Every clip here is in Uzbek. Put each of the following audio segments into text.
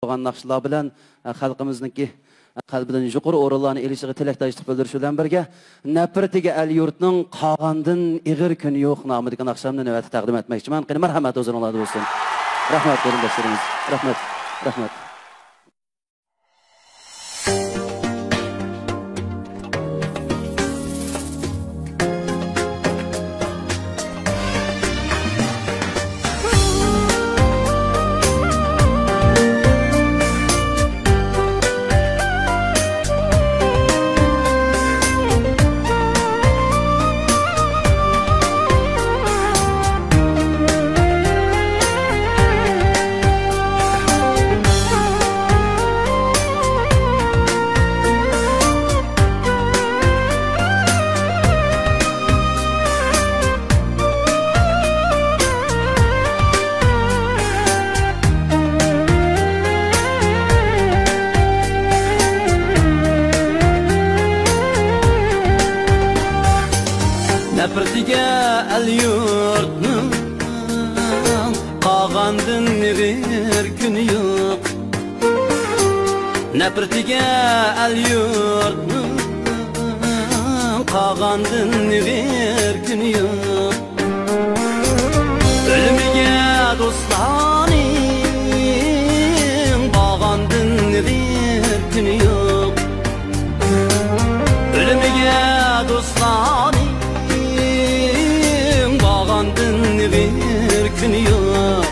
turgan naqshlar bilan xalqimizniki qalbidan yuqori o'rinlarni elishiga tilakdoshlik bildirish bilan birga nafratiga el yurtning qolgandan ig'ir kuni yo'q nomidagi naqshamni navbatda taqdim etmoqchiman. Qani marhamat o'zingizlarda bo'lsin. Rahmat qarindoshlarimiz. Rahmat. Rahmat. Nafratiga el yurtning qolgandan ig'ir kuni yo'q. Nafratiga el yurtning qolgandan ig'ir kuni yo'q. O'limiga do'stlarning qolgandan ig'ir kuni yo'q. O'limiga do'stlarning bir gün yok.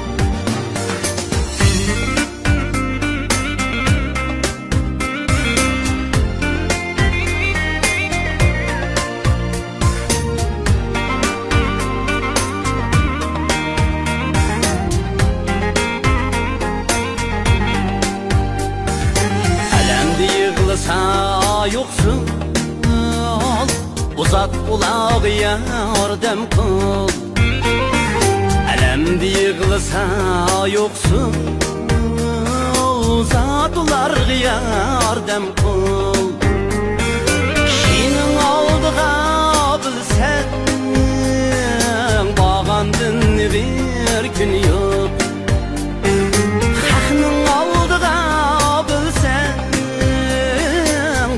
Alemde yığılsa yoksun, uzat ulağı yardım kıl. Alemde yığılsa yoksun, uzatlarga yardım kıl. Kişinin aldığa bilsen, bağandın bir gün yok. Hakının aldığa bilsen,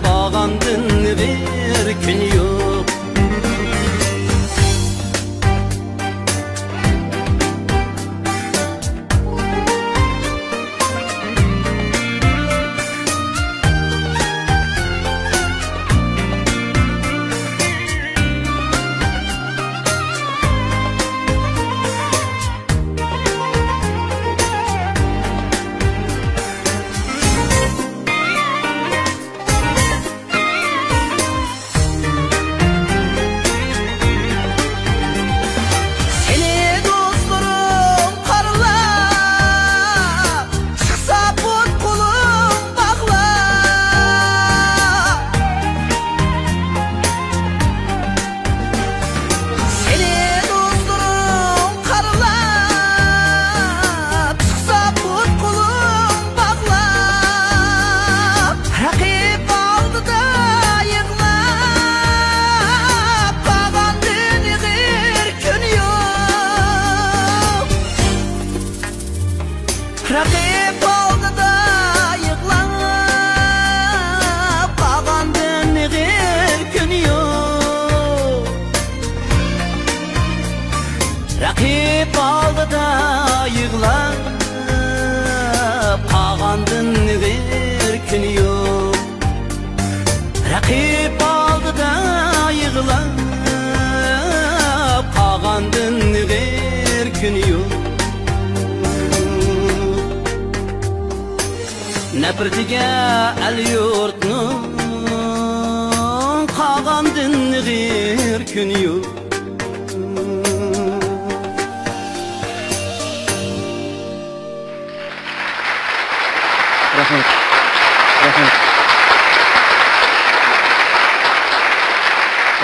bağandın bir gün yok. Rakip oldu da yıklanıp bağandın ig'ir kun yok. Rakip oldu da yıklanıp bağandın ig'ir kun yok. Rakip oldu da yıklanıp bağandın ig'ir kun yok. Nafratiga el yurtning qolgandan ig'ir kun yo'q. Rahmat. Rahmat.